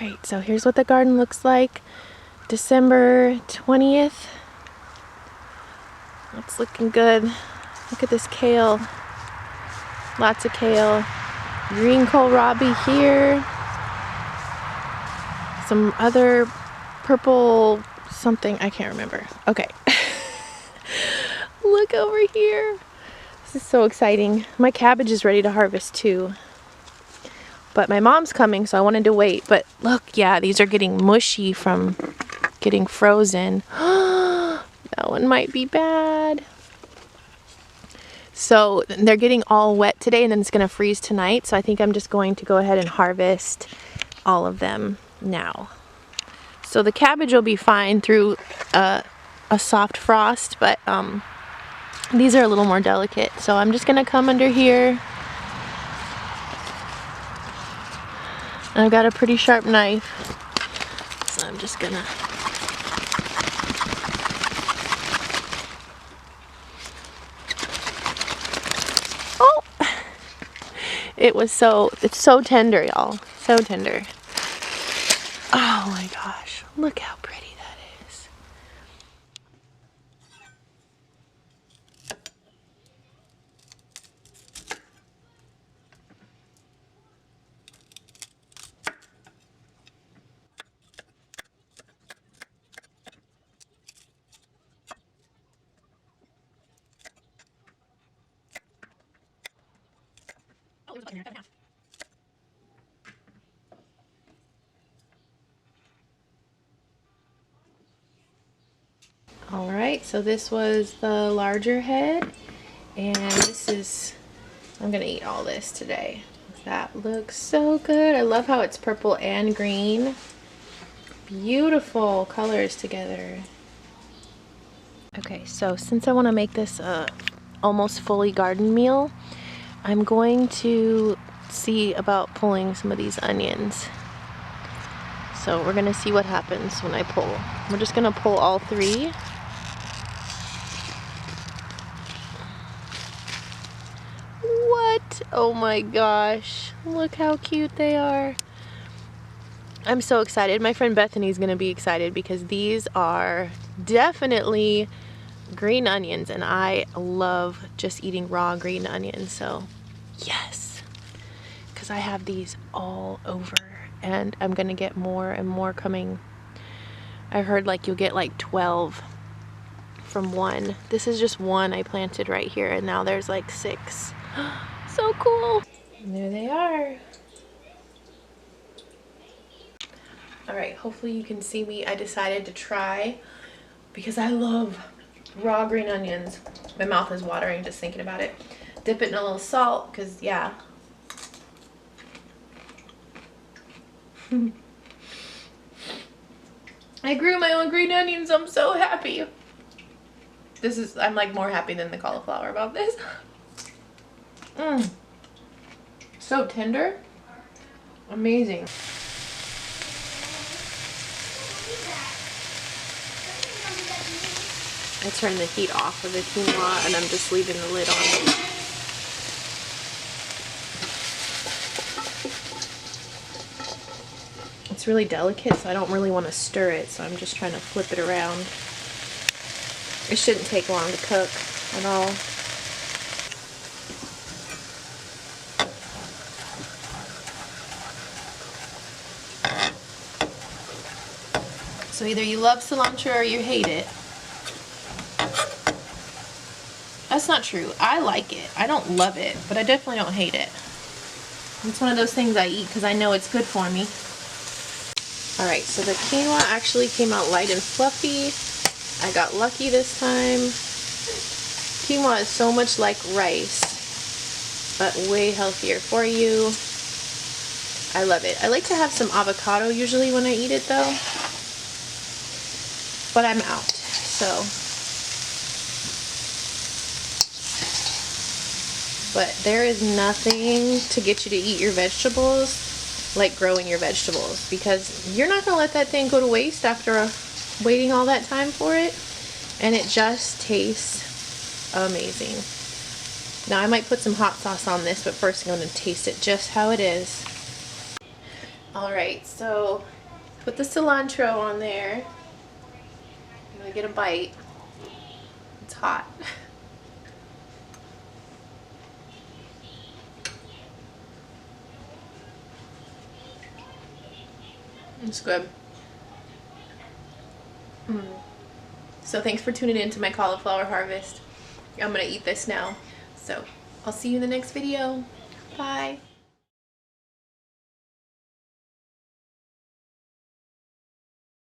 Alright, so here's what the garden looks like December 20th. It's looking good. Look at this kale. Lots of kale. Green kohlrabi here. Some other purple something, I can't remember. Okay. Look over here. This is so exciting. My cabbage is ready to harvest too. But my mom's coming, so I wanted to wait. But look, yeah, these are getting mushy from getting frozen. That one might be bad. So they're getting all wet today, and then it's going to freeze tonight. So I think I'm just going to go ahead and harvest all of them now. So the cabbage will be fine through a soft frost, but these are a little more delicate. So I'm just going to come under here. And I've got a pretty sharp knife, so I'm just gonna... Oh! It's so tender, y'all. So tender. Oh my gosh, look how pretty that is. Alright, so this was the larger head, and this is, I'm gonna eat all this today. That looks so good. I love how it's purple and green. Beautiful colors together. Okay, so since I want to make this a almost fully garden meal, I'm going to see about pulling some of these onions. So we're gonna see what happens when I pull. We're just gonna pull all 3. What? Oh my gosh. Look how cute they are. I'm so excited. My friend Bethany's gonna be excited because these are definitely green onions, and I love just eating raw green onions, so yes, because I have these all over, and I'm gonna get more and more coming. I heard like you'll get like 12 from one. This is just one I planted right here, and now there's like 6. So cool. And there they are. Alright, hopefully you can see me. I decided to try because I love raw green onions. My mouth is watering just thinking about it. Dip it in a little salt because, yeah. I grew my own green onions. I'm so happy. I'm like more happy than the cauliflower about this. So tender. Amazing. I turned the heat off of the quinoa, and I'm just leaving the lid on. It's really delicate, so I don't really want to stir it, so I'm just trying to flip it around. It shouldn't take long to cook at all. So either you love cilantro or you hate it. That's not true. I like it. I don't love it, but I definitely don't hate it. It's one of those things I eat because I know it's good for me. Alright, so the quinoa actually came out light and fluffy. I got lucky this time. Quinoa is so much like rice, but way healthier for you. I love it. I like to have some avocado usually when I eat it though. But I'm out, so. But there is nothing to get you to eat your vegetables like growing your vegetables, because you're not going to let that thing go to waste after waiting all that time for it, and it just tastes amazing. Now I might put some hot sauce on this, but first I'm going to taste it just how it is. Alright, so put the cilantro on there. I'm gonna get a bite. It's hot. It's good. So thanks for tuning in to my cauliflower harvest. I'm gonna eat this now. So I'll see you in the next video. Bye.